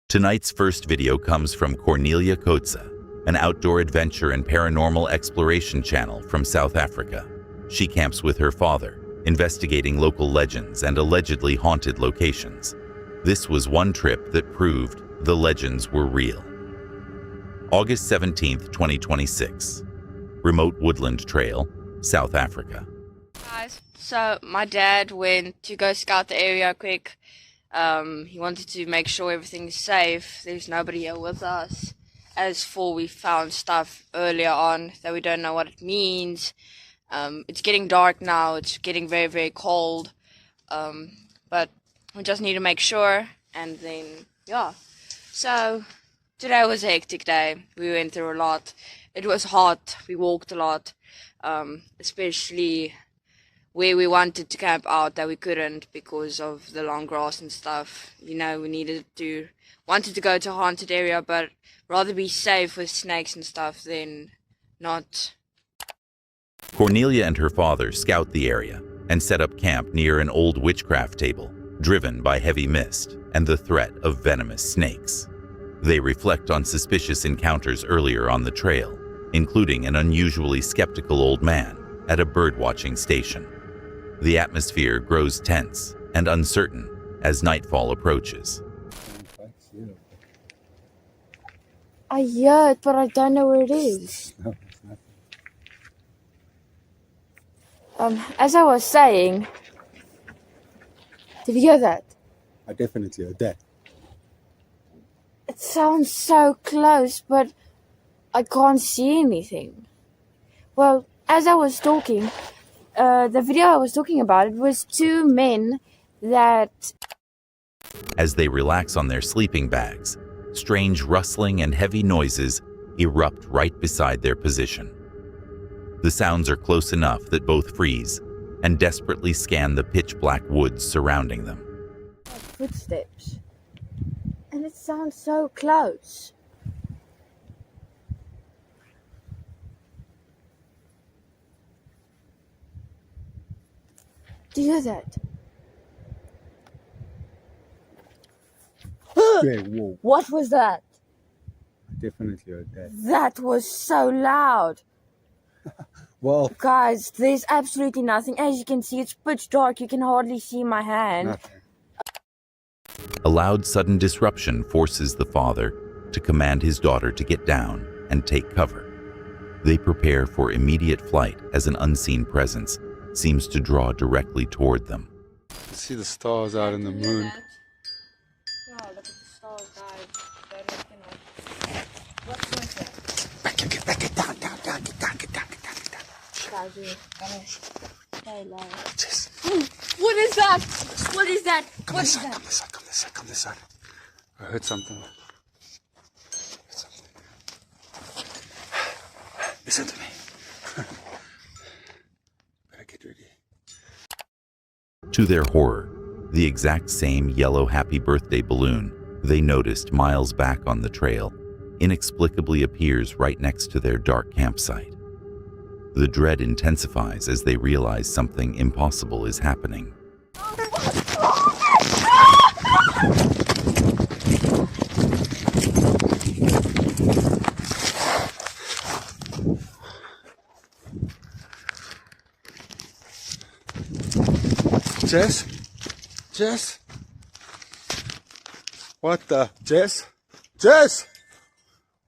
Tonight's first video comes from Cornelia Kotze, an outdoor adventure and paranormal exploration channel from South Africa. She camps with her father, investigating local legends and allegedly haunted locations. This was one trip that proved the legends were real. August 17th, 2026. Remote Woodland Trail, South Africa. Guys, so my dad went to go scout the area quick. He wanted to make sure everything's safe. There's nobody here with us. As for we found stuff earlier on that we don't know what it means. It's getting dark now. It's getting very, very cold. But we just need to make sure. And then, yeah. So, today was a hectic day. We went through a lot. It was hot. We walked a lot. Especially where we wanted to camp out that we couldn't because of the long grass and stuff. You know, we wanted to go to a haunted area, but rather be safe with snakes and stuff than not. Cornelia and her father scout the area and set up camp near an old witchcraft table, driven by heavy mist and the threat of venomous snakes. They reflect on suspicious encounters earlier on the trail, including an unusually skeptical old man at a birdwatching station. The atmosphere grows tense and uncertain as nightfall approaches. I hear it, but I don't know where it is. No, it's nothing. As I was saying, did you hear that? I definitely heard that. It sounds so close, but I can't see anything. Well, as I was talking, the video I was talking about, it was two men that... As they relax on their sleeping bags, strange rustling and heavy noises erupt right beside their position. The sounds are close enough that both freeze and desperately scan the pitch-black woods surrounding them. Footsteps. And it sounds so close. Do you hear that? Yeah, whoa. What was that? I definitely heard that. That was so loud. Well, Guys, there's absolutely nothing. As you can see, it's pitch dark. You can hardly see my hand. nothing. A loud, sudden disruption forces the father to command his daughter to get down and take cover. They prepare for immediate flight as an unseen presence seems to draw directly toward them. You see the stars out in the moon. Wow, look at the stars, guys. Don't recognize. What's with it? Back it down. Guys, we're gonna stay low. Just What is that? What is that? come What this is side, that? come this side. I heard something. Listen to me. Better get ready. To their horror, the exact same yellow happy birthday balloon they noticed miles back on the trail inexplicably appears right next to their dark campsite. The dread intensifies as they realize something impossible is happening. Jess? What the? Jess? Jess?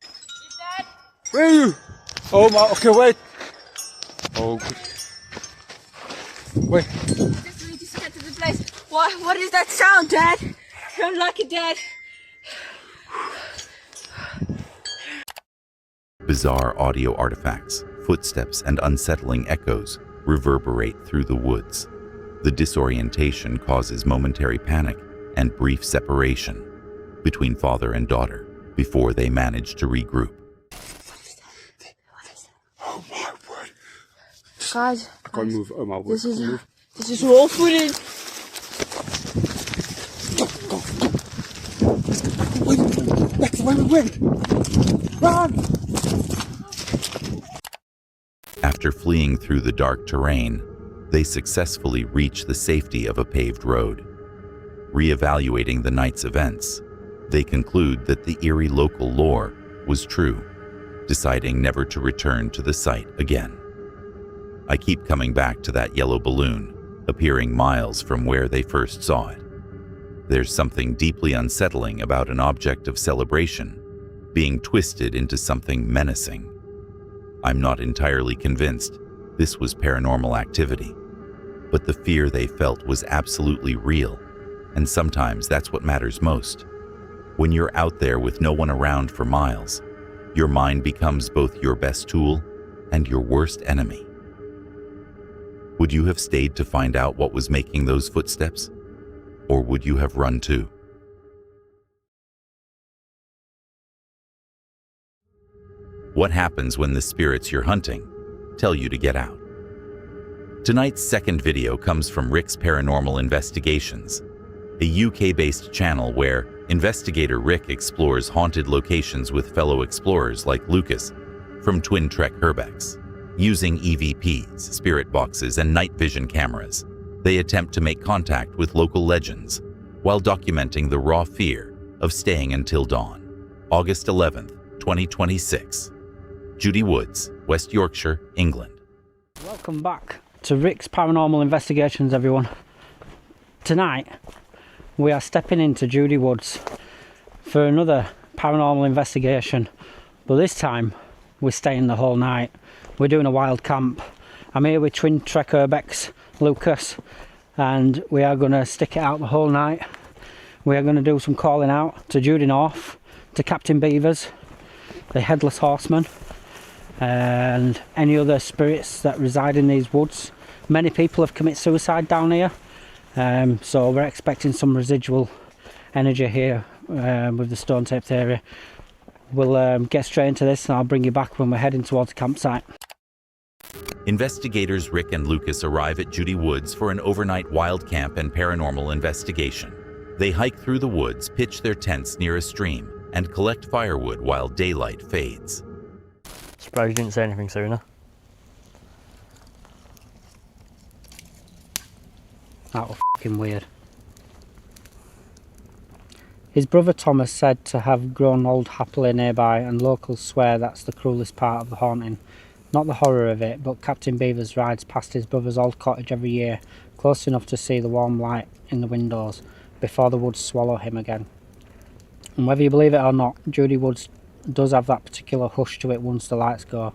Dad? Where are you? Oh my, okay, wait. Oh, good. Wait. Just need to get to the place. What is that sound, Dad? I don't like it, Dad. Bizarre audio artifacts, footsteps, and unsettling echoes reverberate through the woods. The disorientation causes momentary panic and brief separation between father and daughter before they manage to regroup. Oh my word. Guys, I can't move. Oh my word. this is raw footage. Wait! Run! After fleeing through the dark terrain, they successfully reach the safety of a paved road. Reevaluating the night's events, they conclude that the eerie local lore was true, deciding never to return to the site again. I keep coming back to that yellow balloon, appearing miles from where they first saw it. There's something deeply unsettling about an object of celebration being twisted into something menacing. I'm not entirely convinced this was paranormal activity, but the fear they felt was absolutely real, and sometimes that's what matters most. When you're out there with no one around for miles, your mind becomes both your best tool and your worst enemy. Would you have stayed to find out what was making those footsteps? Or would you have run too? What happens when the spirits you're hunting tell you to get out? Tonight's second video comes from Rick's Paranormal Investigations, a UK-based channel where investigator Rick explores haunted locations with fellow explorers like Lucas from Twin Trek Herbex. Using EVPs, spirit boxes, and night vision cameras, they attempt to make contact with local legends while documenting the raw fear of staying until dawn. August 11th, 2026. Judy Woods, West Yorkshire, England. Welcome back to Rick's Paranormal Investigations, everyone. Tonight, we are stepping into Judy Woods for another paranormal investigation, but this time we're staying the whole night. We're doing a wild camp. I'm here with Twin Trek Herbex, Lucas, and we are going to stick it out the whole night. We are going to do some calling out to Judy North, to Captain Beavers, the Headless Horseman, and any other spirits that reside in these woods. Many people have committed suicide down here, so we're expecting some residual energy here with the stone tape theory. We'll get straight into this and I'll bring you back when we're heading towards the campsite. Investigators Rick and Lucas arrive at Judy Woods for an overnight wild camp and paranormal investigation. They hike through the woods, pitch their tents near a stream, and collect firewood while daylight fades. Surprised you didn't say anything sooner. That was fucking weird. His brother Thomas said to have grown old happily nearby, and locals swear that's the cruelest part of the haunting. Not the horror of it, but Captain Beavers rides past his brother's old cottage every year, close enough to see the warm light in the windows, before the woods swallow him again. And whether you believe it or not, Judy Woods does have that particular hush to it once the lights go.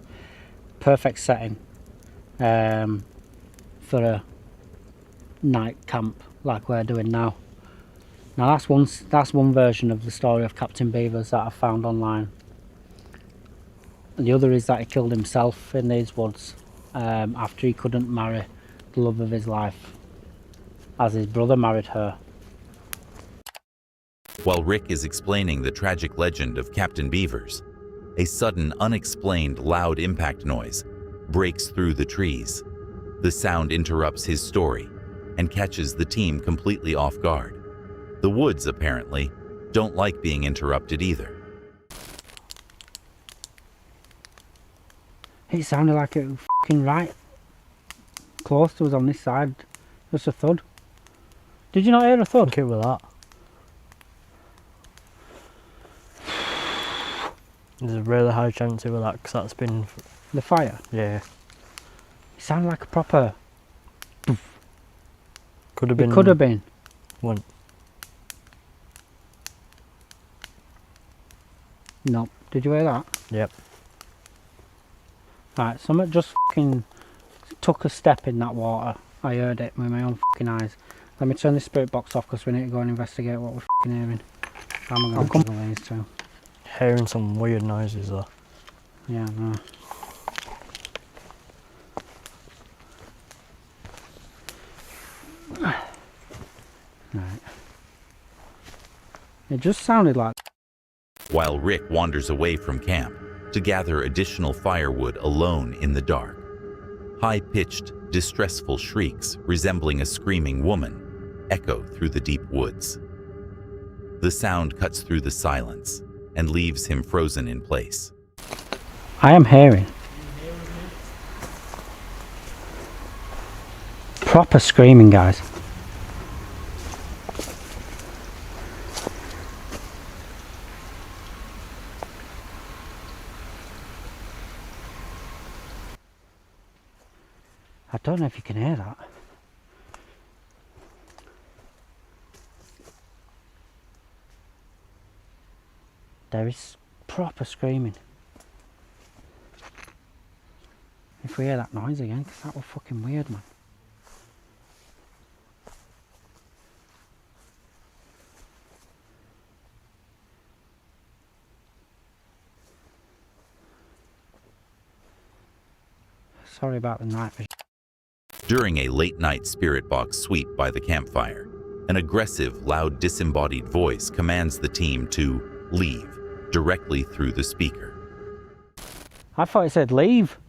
Perfect setting for a night camp like we're doing now. Now that's one version of the story of Captain Beavers that I found online. And the other is that he killed himself in these woods after he couldn't marry the love of his life, as his brother married her. While Rick is explaining the tragic legend of Captain Beavers, a sudden, unexplained, loud impact noise breaks through the trees. The sound interrupts his story and catches the team completely off guard. The woods, apparently, don't like being interrupted either. It sounded like it was fucking right close to us on this side. Just a thud. Did you not hear a I thud? think it was that. There's a really high chance it was that, because that's been... The fire? Yeah. It sounded like a proper... Could have been... It could have been. One. No. Did you hear that? Yep. Right, something just fucking took a step in that water. I heard it with my own fucking eyes. Let me turn this spirit box off because we need to go and investigate what we're fucking hearing. I'm going to come to these two. Hearing some weird noises though. Yeah, no. Right. It just sounded like... While Rick wanders away from camp to gather additional firewood alone in the dark, high-pitched, distressful shrieks resembling a screaming woman echo through the deep woods. The sound cuts through the silence and leaves him frozen in place. I am hearing proper screaming, guys. I don't know if you can hear that. There is proper screaming. If we hear that noise again, 'cause that was fucking weird, man. Sorry about the night vision. During a late-night spirit box sweep by the campfire, an aggressive, loud, disembodied voice commands the team to leave directly through the speaker. I thought it said leave.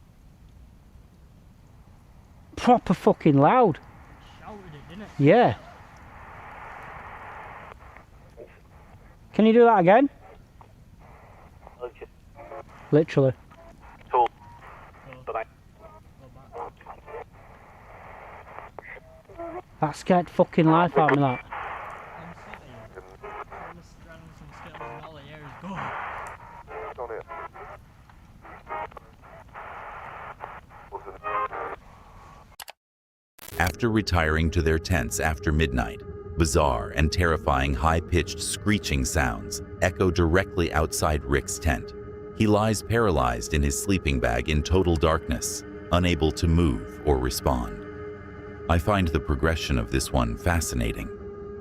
Proper fucking loud. Shouted it, didn't it? Yeah. Can you do that again? Okay. Literally. Cool. Bye-bye. That scared fucking life out of me, that. After retiring to their tents after midnight, bizarre and terrifying high-pitched screeching sounds echo directly outside Rick's tent. He lies paralyzed in his sleeping bag in total darkness, unable to move or respond. I find the progression of this one fascinating.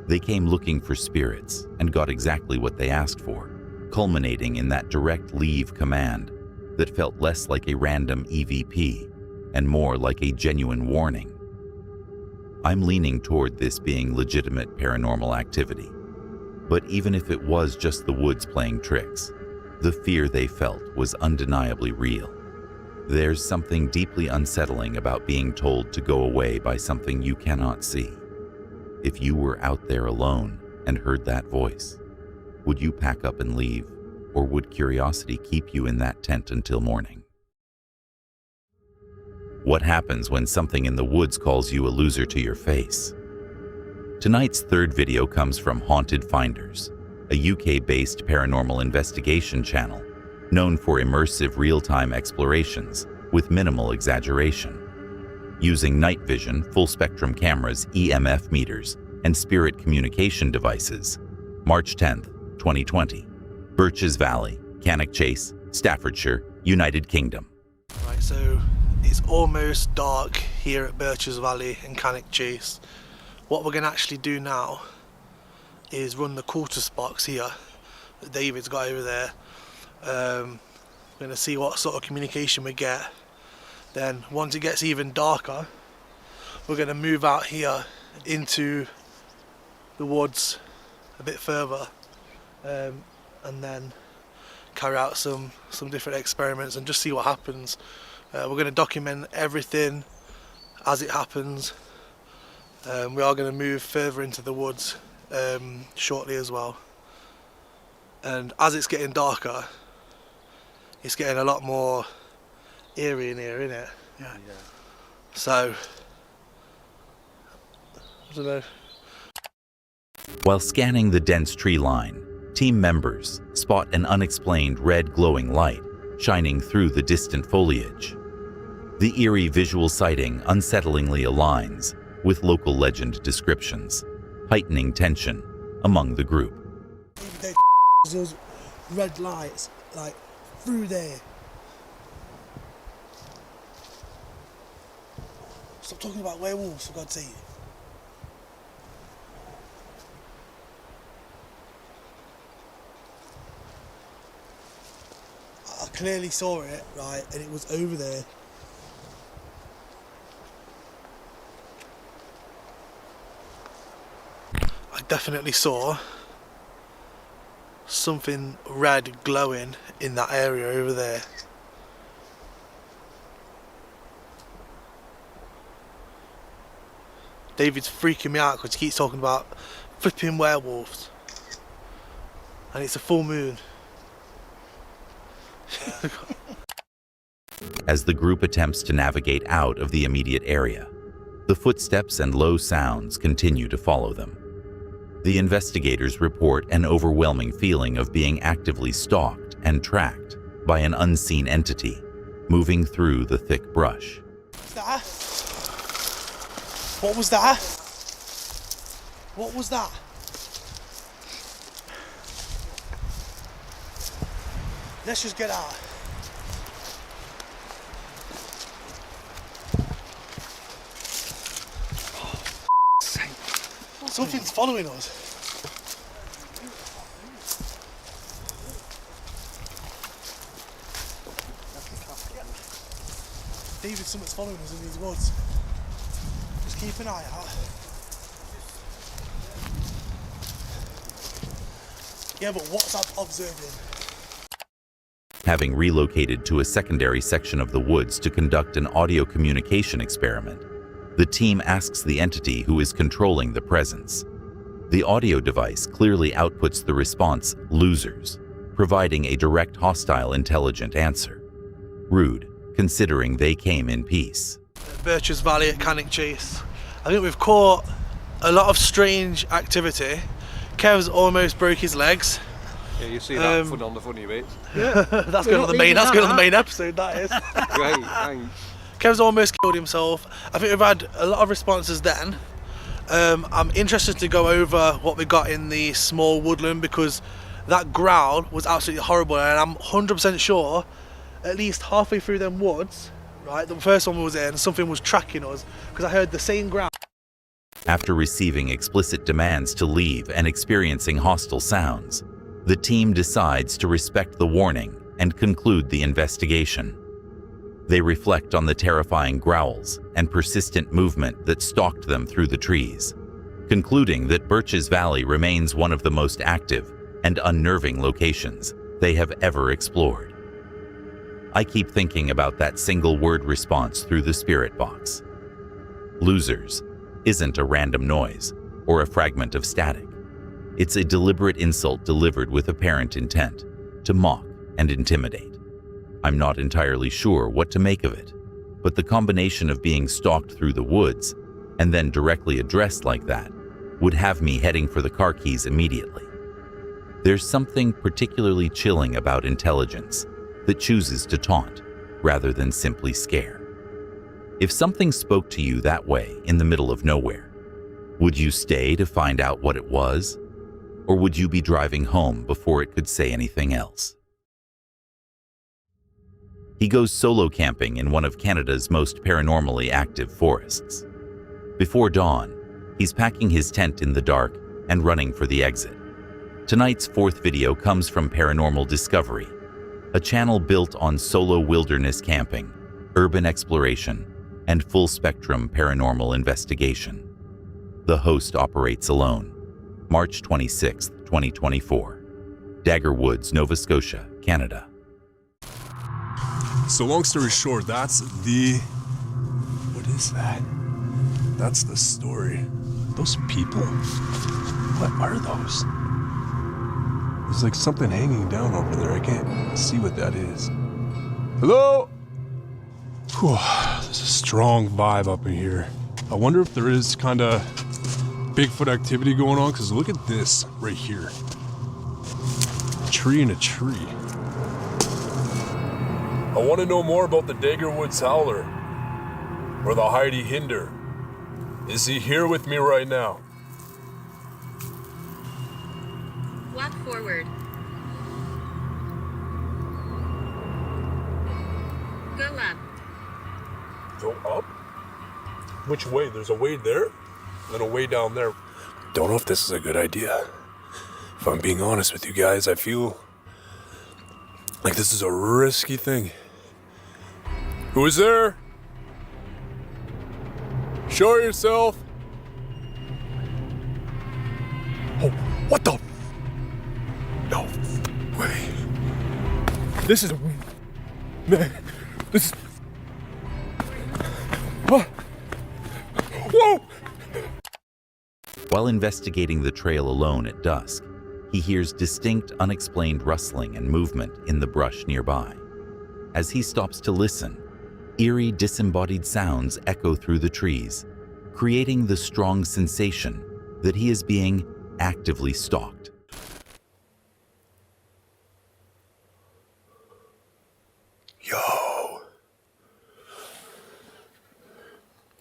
They came looking for spirits and got exactly what they asked for, culminating in that direct leave command that felt less like a random EVP and more like a genuine warning. I'm leaning toward this being legitimate paranormal activity. But even if it was just the woods playing tricks, the fear they felt was undeniably real. There's something deeply unsettling about being told to go away by something you cannot see. If you were out there alone and heard that voice, would you pack up and leave, or would curiosity keep you in that tent until morning? What happens when something in the woods calls you a loser to your face? Tonight's third video comes from Haunted Finders, a UK-based paranormal investigation channel known for immersive real-time explorations with minimal exaggeration. Using night vision, full-spectrum cameras, EMF meters, and spirit communication devices, March 10th, 2020, Birch's Valley, Cannock Chase, Staffordshire, United Kingdom. Right, so it's almost dark here at Birch's Valley in Cannock Chase. What we're going to actually do now is run the quarters box here that David's got over there. We're going to see what sort of communication we get. Then once it gets even darker, we're going to move out here into the woods a bit further, and then carry out some different experiments and just see what happens. We're going to document everything as it happens. We are going to move further into the woods shortly as well. And as it's getting darker, it's getting a lot more eerie in here, isn't it? Yeah. So, I don't know. While scanning the dense tree line, team members spot an unexplained red glowing light shining through the distant foliage. The eerie visual sighting unsettlingly aligns with local legend descriptions, heightening tension among the group. Those red lights, like, through there. Stop talking about werewolves, for God's sake. I clearly saw it, right, and it was over there. I definitely saw something red glowing in that area over there. David's freaking me out because he keeps talking about flipping werewolves, and it's a full moon. As the group attempts to navigate out of the immediate area, the footsteps and low sounds continue to follow them. The investigators report an overwhelming feeling of being actively stalked and tracked by an unseen entity moving through the thick brush. That? What was that? What was that? Let's just get out. Something's following us. David, something's following us in these woods. Just keep an eye out. Yeah, but what's that observing? Having relocated to a secondary section of the woods to conduct an audio communication experiment, the team asks the entity who is controlling the presence. The audio device clearly outputs the response, "losers," providing a direct hostile intelligent answer. Rude, considering they came in peace. Birch's Valley at Cannock Chase. I think we've caught a lot of strange activity. Kev's almost broke his legs. Yeah, you see that fun on the funny bits. Yeah, that's going on the main. That's going on the main episode. That is. Great, thanks. Kev's almost killed himself. I think we've had a lot of responses then. I'm interested to go over what we got in the small woodland because that growl was absolutely horrible, and I'm 100% sure at least halfway through them woods, right, the first one we was in, something was tracking us because I heard the same growl. After receiving explicit demands to leave and experiencing hostile sounds, the team decides to respect the warning and conclude the investigation. They reflect on the terrifying growls and persistent movement that stalked them through the trees, concluding that Birch's Valley remains one of the most active and unnerving locations they have ever explored. I keep thinking about that single word response through the spirit box. Losers isn't a random noise or a fragment of static. It's a deliberate insult delivered with apparent intent to mock and intimidate. I'm not entirely sure what to make of it, but the combination of being stalked through the woods and then directly addressed like that would have me heading for the car keys immediately. There's something particularly chilling about intelligence that chooses to taunt rather than simply scare. If something spoke to you that way in the middle of nowhere, would you stay to find out what it was? Or would you be driving home before it could say anything else? He goes solo camping in one of Canada's most paranormally active forests. Before dawn, he's packing his tent in the dark and running for the exit. Tonight's fourth video comes from Paranormal Discovery, a channel built on solo wilderness camping, urban exploration, and full-spectrum paranormal investigation. The host operates alone. March 26, 2024. Daggerwoods, Nova Scotia, Canada. So long story short, that's the... What is that? That's the story. Those people? What are those? There's like something hanging down over there. I can't see what that is. Hello? Whew, there's a strong vibe up in here. I wonder if there is kind of Bigfoot activity going on, because look at this right here. A tree in a tree. I want to know more about the Daggerwoods howler, or the Heidi Hinder. Is he here with me right now? Walk forward. Go up. Go up? Which way? There's a way there, and a way down there. Don't know if this is a good idea. If I'm being honest with you guys, I feel like this is a risky thing. Who is there? Show yourself. Oh, what the? No way. This is... Man, this is... What? Whoa! While investigating the trail alone at dusk, he hears distinct, unexplained rustling and movement in the brush nearby. As he stops to listen, eerie, disembodied sounds echo through the trees, creating the strong sensation that he is being actively stalked. Yo.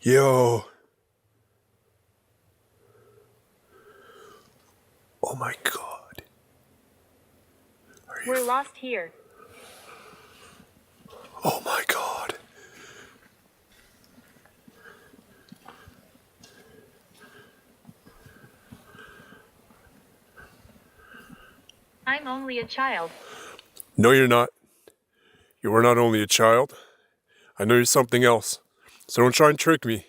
Yo. Oh my God. We're lost here. Oh my God. I'm only a child. No, you're not. You are not only a child. I know you're something else. So don't try and trick me.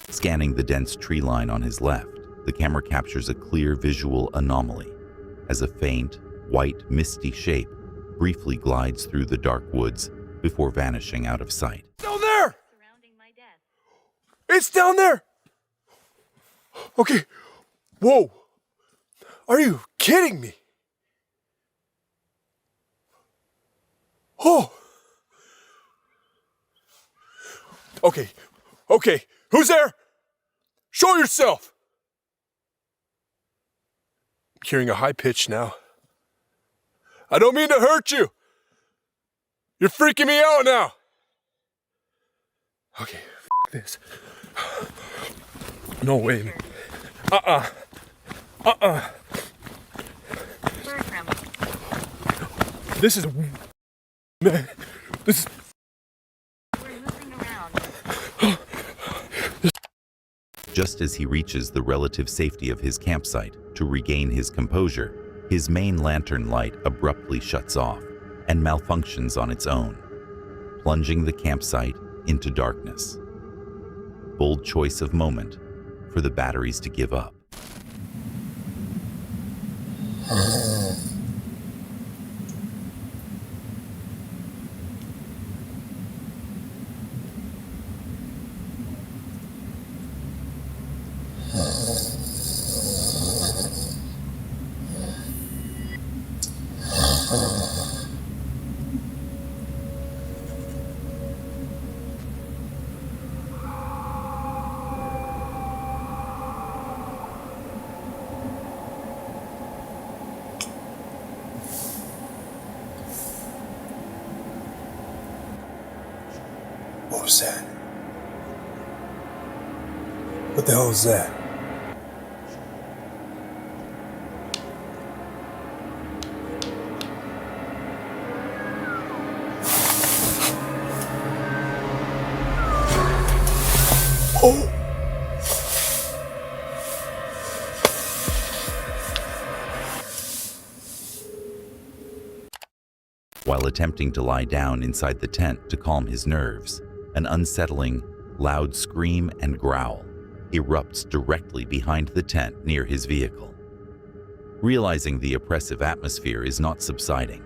Scanning the dense tree line on his left, the camera captures a clear visual anomaly as a faint, white, misty shape briefly glides through the dark woods before vanishing out of sight. Down there! Surrounding my death. It's down there! Okay. Whoa. Are you kidding me? Oh. Okay. Okay. Who's there? Show yourself! I'm hearing a high pitch now. I don't mean to hurt you. You're freaking me out now. Okay, f this. No way. Bird from. This is, man, this is. We're moving around. Just as he reaches the relative safety of his campsite to regain his composure, his main lantern light abruptly shuts off and malfunctions on its own, plunging the campsite into darkness. Bold choice of moment for the batteries to give up. What was that? What the hell was that? Oh! While attempting to lie down inside the tent to calm his nerves, an unsettling, loud scream and growl erupts directly behind the tent near his vehicle. Realizing the oppressive atmosphere is not subsiding,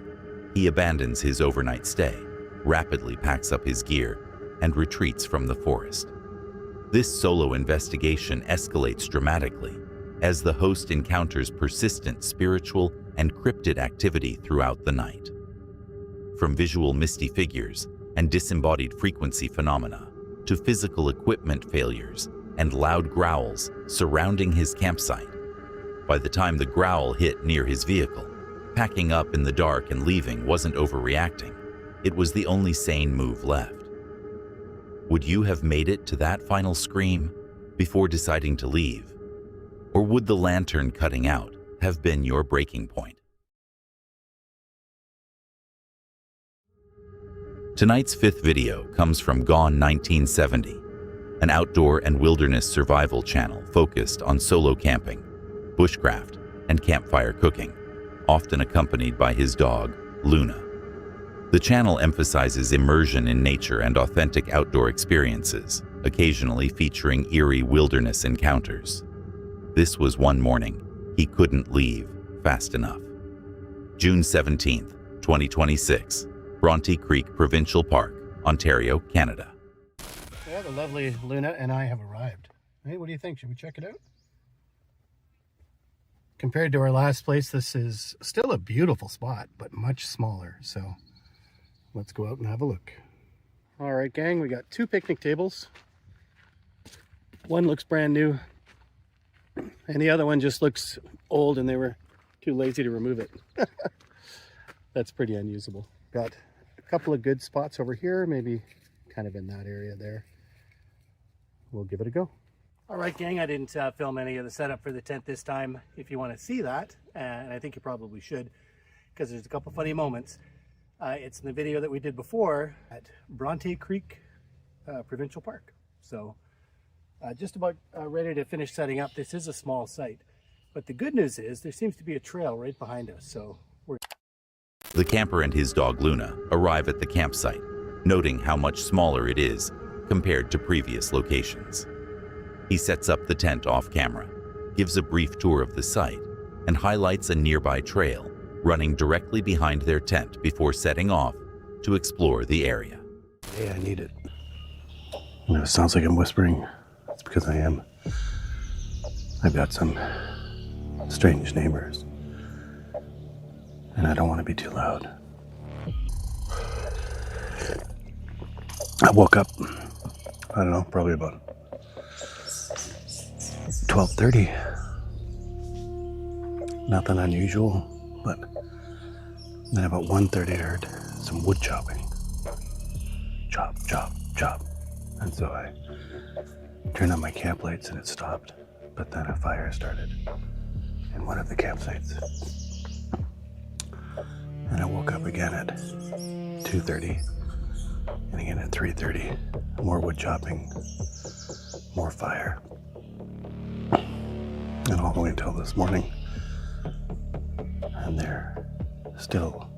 he abandons his overnight stay, rapidly packs up his gear, and retreats from the forest. This solo investigation escalates dramatically as the host encounters persistent spiritual and cryptid activity throughout the night. From visual misty figures and disembodied frequency phenomena to physical equipment failures and loud growls surrounding his campsite. By the time the growl hit near his vehicle, packing up in the dark and leaving wasn't overreacting. It was the only sane move left. Would you have made it to that final scream before deciding to leave? Or would the lantern cutting out have been your breaking point? Tonight's fifth video comes from Gone 1970, an outdoor and wilderness survival channel focused on solo camping, bushcraft, and campfire cooking, often accompanied by his dog, Luna. The channel emphasizes immersion in nature and authentic outdoor experiences, occasionally featuring eerie wilderness encounters. This was one morning he couldn't leave fast enough. June 17th, 2026. Bronty Creek Provincial Park, Ontario, Canada. Yeah, the lovely Luna and I have arrived. Hey, what do you think? Should we check it out? compared to our last place, this is still a beautiful spot, but much smaller. So let's go out and have a look. All right, gang, we got 2 picnic tables. One looks brand new, and the other one just looks old and they were too lazy to remove it. That's pretty unusable. Got a couple of good spots over here, maybe kind of in that area there. We'll give it a go. All right, gang, I didn't film any of the setup for the tent this time. If you want to see that, and I think you probably should, because there's a couple funny moments. It's in the video that we did before at Bronty Creek Provincial Park. So just about ready to finish setting up. This is a small site, but the good news is there seems to be a trail right behind us. So The camper and his dog Luna arrive at the campsite, noting how much smaller it is compared to previous locations. He sets up the tent off camera, gives a brief tour of the site, and highlights a nearby trail running directly behind their tent before setting off to explore the area. Hey, I need it. You know, it sounds like I'm whispering. That's because I am. I've got some strange neighbors, and I don't want to be too loud. I woke up, I don't know, probably about 12:30. Nothing unusual, but then about 1:30 I heard some wood chopping. Chop, chop, chop. And so I turned on my camp lights and it stopped, but then a fire started in one of the campsites. And I woke up again at 2:30 and again at 3:30. More wood chopping, more fire. And all the way until this morning. And they're still,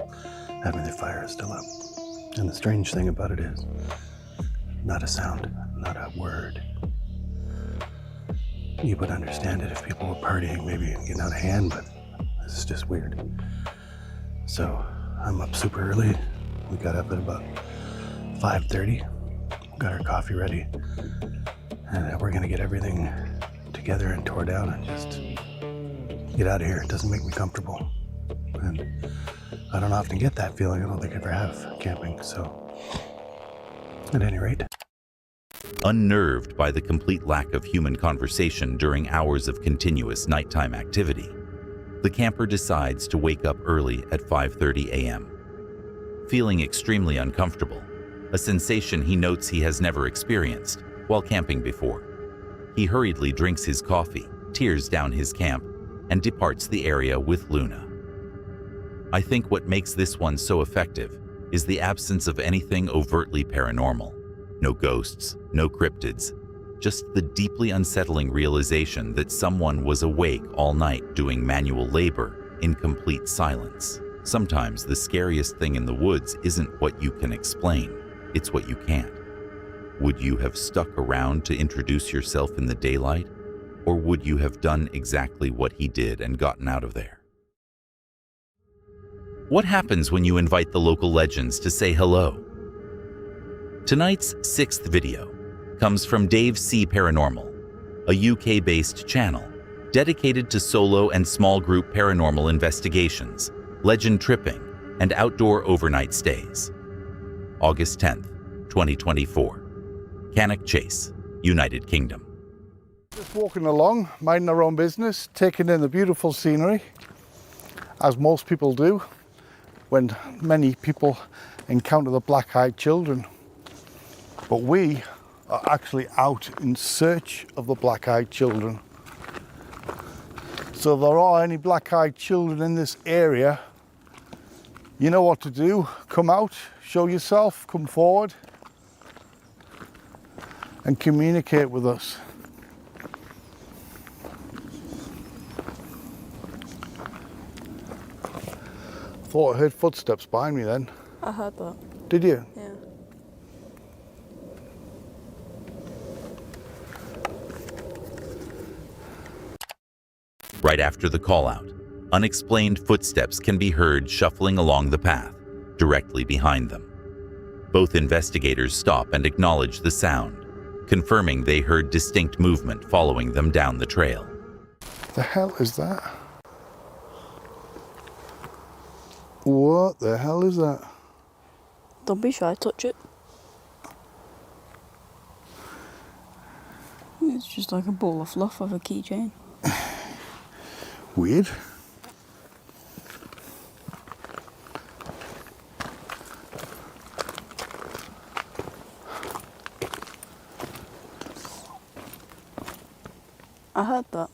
the fire is still up. And the strange thing about it is, not a sound, not a word. You would understand it if people were partying, maybe getting out of hand, but this is just weird. So I'm up super early. We got up at about 5:30, got our coffee ready, and we're gonna get everything together and tore down and just get out of here. It doesn't make me comfortable. And I don't often get that feeling. I don't think I ever have camping, so at any rate. Unnerved by the complete lack of human conversation during hours of continuous nighttime activity, the camper decides to wake up early at 5:30 a.m. Feeling extremely uncomfortable, a sensation he notes he has never experienced while camping before, he hurriedly drinks his coffee, tears down his camp, and departs the area with Luna. I think what makes this one so effective is the absence of anything overtly paranormal. No ghosts, no cryptids, just the deeply unsettling realization that someone was awake all night doing manual labor in complete silence. Sometimes the scariest thing in the woods isn't what you can explain, it's what you can't. Would you have stuck around to introduce yourself in the daylight, or would you have done exactly what he did and gotten out of there? What happens when you invite the local legends to say hello? Tonight's 6th video comes from Dave C. Paranormal, a UK-based channel dedicated to solo and small group paranormal investigations, legend tripping, and outdoor overnight stays. August 10th, 2024. Cannock Chase, United Kingdom. Just walking along, minding our own business, taking in the beautiful scenery, as most people do when many people encounter the black-eyed children. But we are actually out in search of the black-eyed children. So if there are any black-eyed children in this area, you know what to do. Come out, show yourself, come forward, and communicate with us. Thought I heard footsteps behind me then. I heard that. Did you? Yeah. Right after the call-out, unexplained footsteps can be heard shuffling along the path, directly behind them. Both investigators stop and acknowledge the sound, confirming they heard distinct movement following them down the trail. The hell is that? What the hell is that? Don't be shy, touch it. It's just like a ball of fluff of a keychain. Weird. I heard that.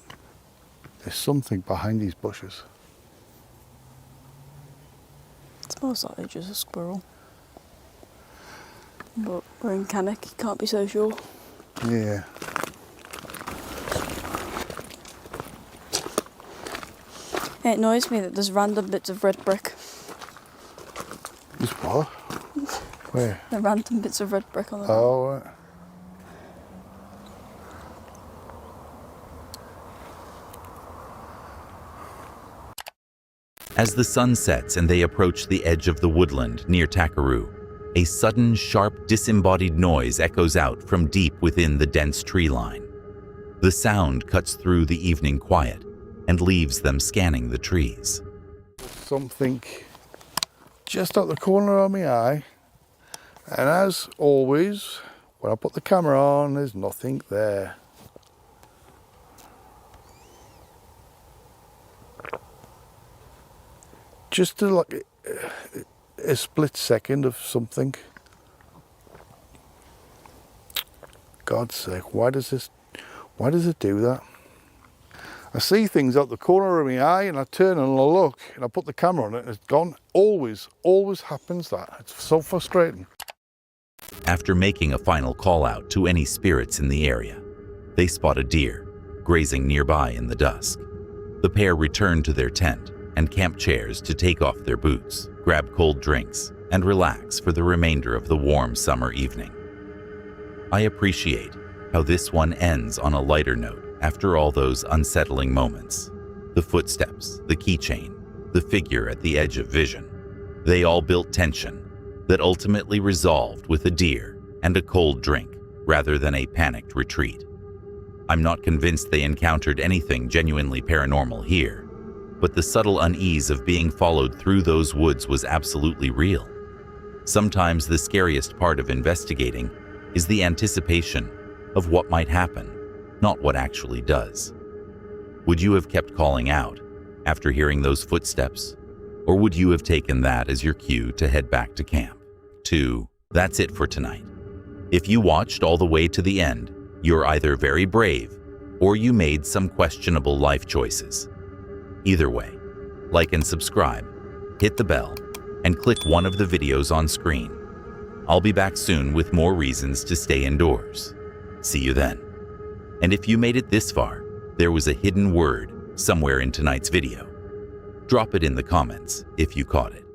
There's something behind these bushes. It's most likely just a squirrel. But we're in Cannock, you can't be so sure. Yeah. It annoys me that there's random bits of red brick. This what? Where? The random bits of red brick on the Oh, right. As the sun sets and they approach the edge of the woodland near Takaroo, a sudden, sharp, disembodied noise echoes out from deep within the dense tree line. The sound cuts through the evening quiet and leaves them scanning the trees. Something just out the corner of my eye, and as always, when I put the camera on, there's nothing there. Just a split second of something. God's sake, why does it do that? I see things out the corner of my eye and I turn and I look and I put the camera on it and it's gone. Always happens that. It's so frustrating. After making a final call out to any spirits in the area, they spot a deer grazing nearby in the dusk. The pair return to their tent and camp chairs to take off their boots, grab cold drinks, and relax for the remainder of the warm summer evening. I appreciate how this one ends on a lighter note after all those unsettling moments. The footsteps, the keychain, the figure at the edge of vision. They all built tension that ultimately resolved with a deer and a cold drink rather than a panicked retreat. I'm not convinced they encountered anything genuinely paranormal here, but the subtle unease of being followed through those woods was absolutely real. Sometimes the scariest part of investigating is the anticipation of what might happen, not what actually does. Would you have kept calling out after hearing those footsteps, or would you have taken that as your cue to head back to camp? That's it for tonight. If you watched all the way to the end, you're either very brave or you made some questionable life choices. Either way, like and subscribe, hit the bell, and click one of the videos on screen. I'll be back soon with more reasons to stay indoors. See you then. And if you made it this far, there was a hidden word somewhere in tonight's video. Drop it in the comments if you caught it.